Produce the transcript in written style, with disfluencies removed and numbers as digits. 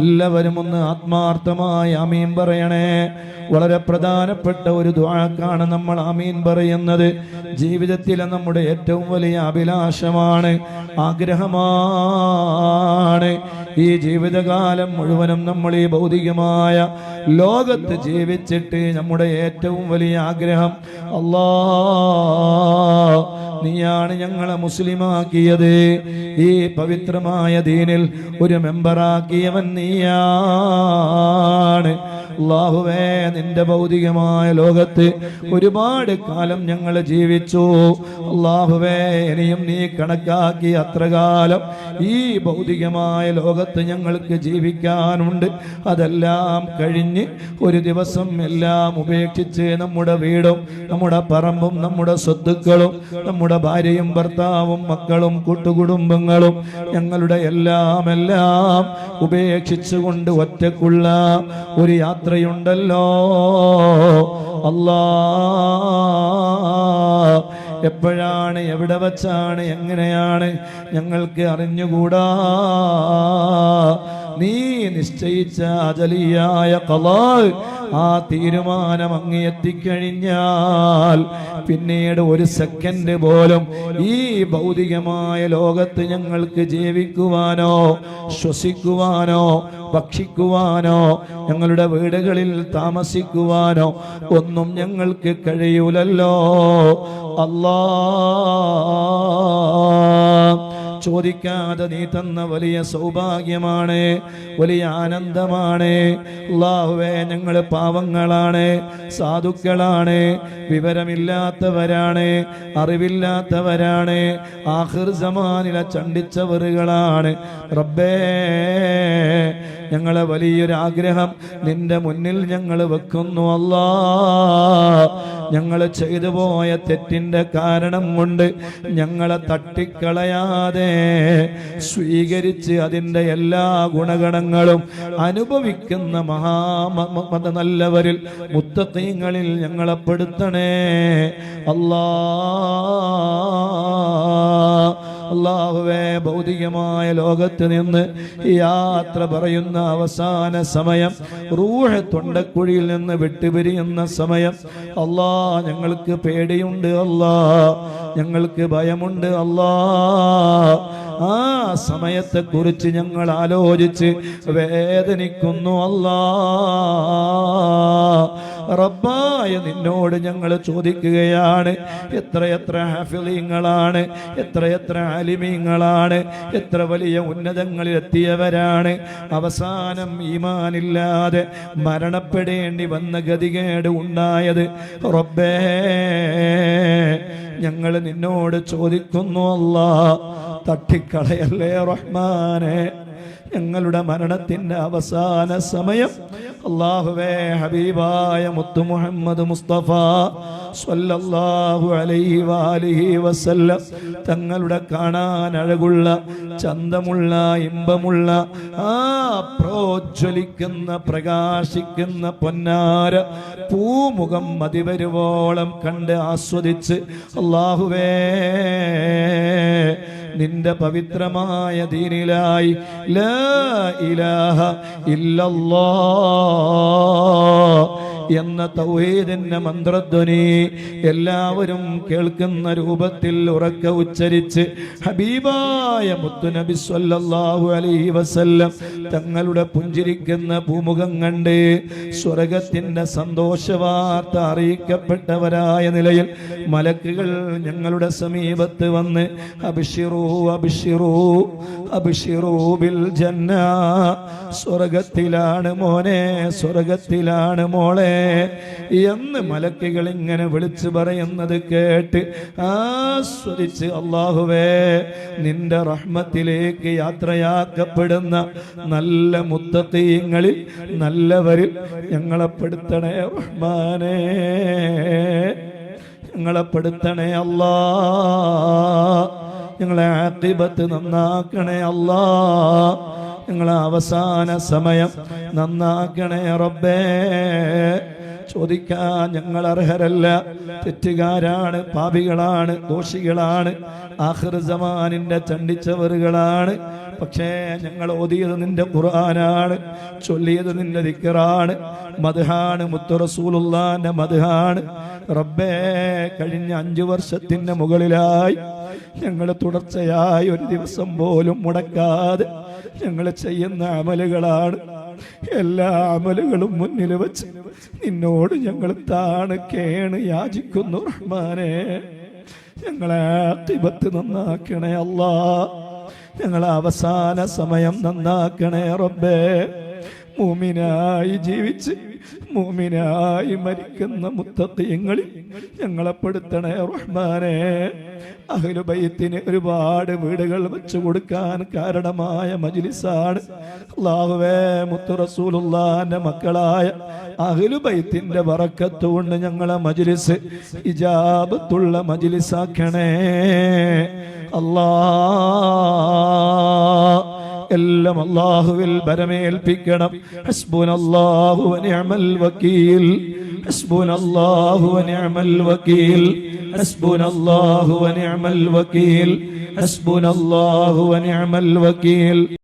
എല്ലാവരും ഒന്ന് ആത്മാർത്ഥമായി ആമീൻ പറയണേ. വളരെ പ്രധാനപ്പെട്ട ഒരു ദുആക്കാണ് നമ്മൾ ആമീൻ പറയുന്നത്. ജീവിതത്തിലെ നമ്മുടെ ഏറ്റവും വലിയ അഭിലാഷമാണ്, ആഗ്രഹമാണ്. ഈ ജീവിതകാലം മുഴുവനും നമ്മൾ ഈ ഭൗതികമായ ലോകത്ത് ജീവിച്ചിട്ട് നമ്മുടെ ഏറ്റവും വലിയ ആഗ്രഹം, അല്ലാഹ് നീയാണ് ഞങ്ങളെ മുസ്ലിമാക്കിയത്, ഈ പവിത്രമായ ദീനിൽ ഒരു മെമ്പറാക്കിയവൻ നീയാണ്. അല്ലാഹുവേ, നിന്റെ ഭൗതികമായ ലോകത്ത് ഒരുപാട് കാലം ഞങ്ങൾ ജീവിച്ചു. അല്ലാഹുവേ, ഇനിയും നീ കണക്കാക്കി അത്ര കാലം ഈ ഭൗതികമായ ലോകത്ത് ഞങ്ങൾക്ക് ജീവിക്കാനുണ്ട്. അതെല്ലാം കഴിഞ്ഞ് ഒരു ദിവസം എല്ലാം ഉപേക്ഷിച്ച് നമ്മുടെ വീടും നമ്മുടെ പറമ്പും നമ്മുടെ സ്വത്തുക്കളും നമ്മുടെ ഭാര്യയും ഭർത്താവും മക്കളും കൂട്ടുകുടുംബങ്ങളും ഞങ്ങളുടെ എല്ലാം ഉപേക്ഷിച്ചുകൊണ്ട് ഒറ്റക്കുള്ള ഒരു യാത്രയുണ്ടല്ലോ അല്ലാഹ്. എപ്പോഴാണ്, എവിടെ വച്ചാണ്, എങ്ങനെയാണ് ഞങ്ങൾക്ക് അറിഞ്ഞുകൂടാ. നീ നിശ്ചയിച്ച അജലിയായ ഖളാ, ആ തീരുമാനം അങ്ങ് എത്തിക്കഴിഞ്ഞാൽ പിന്നീട് ഒരു സെക്കൻഡ് പോലും ഈ ഭൗതികമായ ലോകത്ത് ഞങ്ങൾക്ക് ജീവിക്കുവാനോ ശ്വസിക്കുവാനോ ഭക്ഷിക്കുവാനോ ഞങ്ങളുടെ വീടുകളിൽ താമസിക്കുവാനോ ഒന്നും ഞങ്ങൾക്ക് കഴിയൂലല്ലോ അല്ലാഹ്. ചോദിക്കാതെ നീ തന്ന വലിയ സൗഭാഗ്യമാണ്, വലിയ ആനന്ദമാണ്. അല്ലാഹുവേ, ഞങ്ങൾ പാവങ്ങളാണ്, സാധുക്കളാണ്, വിവരമില്ലാത്തവരാണ്, അറിവില്ലാത്തവരാണ്, ആഖിർ സമാനിലെ ചണ്ടിച്ചവറുകളാണ്. റബ്ബേ, ഞങ്ങളെ വലിയൊരാഗ്രഹം നിന്റെ മുന്നിൽ ഞങ്ങൾ വെക്കുന്നു അല്ലാഹ്. ഞങ്ങൾ ചെയ്തു പോയ തെറ്റിന്റെ കാരണം കൊണ്ട് ഞങ്ങളെ തട്ടിക്കളയാതെ സ്വീകരിച്ച് അതിൻ്റെ എല്ലാ ഗുണഗണങ്ങളും അനുഭവിക്കുന്ന നല്ലവരിൽ മുത്തഖീങ്ങളിൽ ഞങ്ങളെ പെടുത്തണേ അല്ലാഹ്. അല്ലാഹുവേ, ഭൗതികമായ ലോകത്ത് നിന്ന് യാത്ര പറയുന്ന അവസാന സമയം, റൂഹ് തൊണ്ടക്കുഴിയിൽ നിന്ന് വിട്ടുപിരിയുന്ന സമയം, അല്ലാഹ് ഞങ്ങൾക്ക് പേടിയുണ്ട് അല്ലാഹ്, ഞങ്ങൾക്ക് ഭയമുണ്ട് അല്ലാഹ്. ആ സമയത്തെക്കുറിച്ച് ഞങ്ങൾ ആലോചിച്ച് വേദനിക്കുന്നു അല്ലാഹ്. റബ്ബായ നിന്നോട് ഞങ്ങൾ ചോദിക്കുകയാണ്, എത്രയെത്ര ഹാഫിളീങ്ങളാണ്, എത്രയെത്ര ആലിമീങ്ങളാണ്, എത്ര വലിയ ഉന്നതങ്ങളിൽ എത്തിയവരാണ് അവസാനം ഈമാനില്ലാതെ മരണപ്പെടേണ്ടി വന്ന ഗതികേട് ഉണ്ടായത്. റബ്ബേ, ഞങ്ങൾ നിന്നോട് ചോദിക്കുന്നു അല്ലാഹ്, തട്ടിക്കളയല്ലേ റഹ്മാനെ. ഞങ്ങളുടെ മരണത്തിന്റെ അവസാന സമയം അല്ലാഹുവേ, ഹബീബായ മുത്തു മുഹമ്മദ് മുസ്തഫ സ്വല്ലല്ലാഹു അലൈഹി വആലിഹി വസല്ലം തങ്ങളുടെ കാണാൻ അഴകുള്ള, ചന്തമുള്ള, ഇമ്പമുള്ള ആ പ്രോജ്വലിക്കുന്ന, പ്രകാശിക്കുന്ന പൊന്നാര പൂമുഖം മതിവരുവോളം കണ്ട് ആസ്വദിച്ച് അല്ലാഹുവേ, നിന്റെ പവിത്രമായ ദീനിലായി ലാ ഇലാഹ ഇല്ലല്ലാഹ് എന്ന തൗഹീദിന്റെ മന്ത്രധ്വനി എല്ലാവരും കേൾക്കുന്ന രൂപത്തിൽ ഉറക്കെ ഉച്ചരിച്ച് ഹബീബായ മുത്തുനബി സ്വല്ലല്ലാഹു അലൈഹി വസല്ലം തങ്ങളുടെ പുഞ്ചിരിക്കുന്ന പൂമുഖം കണ്ട് സ്വർഗത്തിന്റെ സന്തോഷവാർത്ത അറിയിക്കപ്പെട്ടവരായ നിലയിൽ മലക്കുകൾ ഞങ്ങളുടെ സമീപത്ത് വന്ന് അബ്ശിറൂ അബ്ശിറൂ അബ്ശിറൂ ബിൽ ജന്ന, സ്വർഗത്തിലാണ് മോനെ, സ്വർഗത്തിലാണ് മോളെ എന്ന് മലക്കുകൾ ഇങ്ങനെ വിളിച്ചു പറയുന്നത് കേട്ട് ആസ്വദിച്ച് അല്ലാഹുവേ, നിന്റെ റഹ്മത്തിലേക്ക് യാത്രയാക്കപ്പെടുന്ന നല്ല മുത്തഖീങ്ങളിൽ നല്ലവരിൽ ഞങ്ങളെ പെടുത്തണേ റഹ്മാനേ, ഞങ്ങളെ പെടുത്തണേ അല്ലാഹ്. ഞങ്ങളെ ആഖിബത്ത് നന്നാക്കണേ അല്ലാഹ്. ഞങ്ങളെ അവസാന സമയം നന്നാക്കണേ റബ്ബേ. ചോദിക്കാൻ ഞങ്ങൾ അർഹരല്ല, തെറ്റുകാരാണ്, പാപികളാണ്, ദോഷികളാണ്, ആഖിർ സമാനിന്റെ ചണ്ടിച്ചവറുകളാണ്. പക്ഷേ ഞങ്ങൾ ഓതിയത് നിന്റെ ഖുർആനാണ്, ചൊല്ലിയത് നിന്റെ ദിക്റാണ്, മദ്ഹാണ്, മുത്തു റസൂലുള്ളാന്റെ മദ്ഹാണ്. റബ്ബേ, കഴിഞ്ഞ 5 വർഷത്തിന്റെ മുകളിലായി ഞങ്ങൾ തുടർച്ചയായി ഒരു ദിവസം പോലും മുടക്കാതെ ഞങ്ങൾ ചെയ്യുന്ന അമലുകളാണ്. എല്ലാ അമലുകളും മുന്നിൽ വെച്ച് നിന്നോട് ഞങ്ങൾ താണ് കേണ് യാചിക്കുന്നു. റഹ്മാനെ, ഞങ്ങളെ ആഖിബത്ത് നന്നാക്കണേ അല്ലാ, ഞങ്ങളെ അവസാന സമയം നന്നാക്കണേ റബ്ബേ. മുഅ്മിനായി ജീവിച്ച് മുഅ്മിനായി മരിക്കുന്ന മുത്തഖീങ്ങളിൽ ഞങ്ങളെ പെടുത്തണേ റഹ്മാനെ. അഹ്ലു ബൈത്തിന് ഒരുപാട് വീടുകൾ വെച്ചു കൊടുക്കാൻ കാരണമായ മജ്ലിസാണ്. അല്ലാഹുവേ, മുത്തു റസൂലുള്ളാഹിന്റെ മക്കളായ അഹ്ലു ബൈത്തിന്റെ ബറക്കത്ത് കൊണ്ട് ഞങ്ങളെ മജ്ലിസ് ഇജാബത്തുള്ള മജ്ലിസാക്കണേ അല്ലാ. എല്ലാം അല്ലാഹുവിൽ ബരമേൽപ്പിക്കണം. ഹസ്ബുനല്ലാഹു വനിഅമൽ വകീൽ, ഹസ്ബുനല്ലാഹു വനിഅമൽ വകീൽ, ഹസ്ബുനല്ലാഹു വനിഅമൽ വകീൽ, ഹസ്ബുനല്ലാഹു വനിഅമൽ വകീൽ.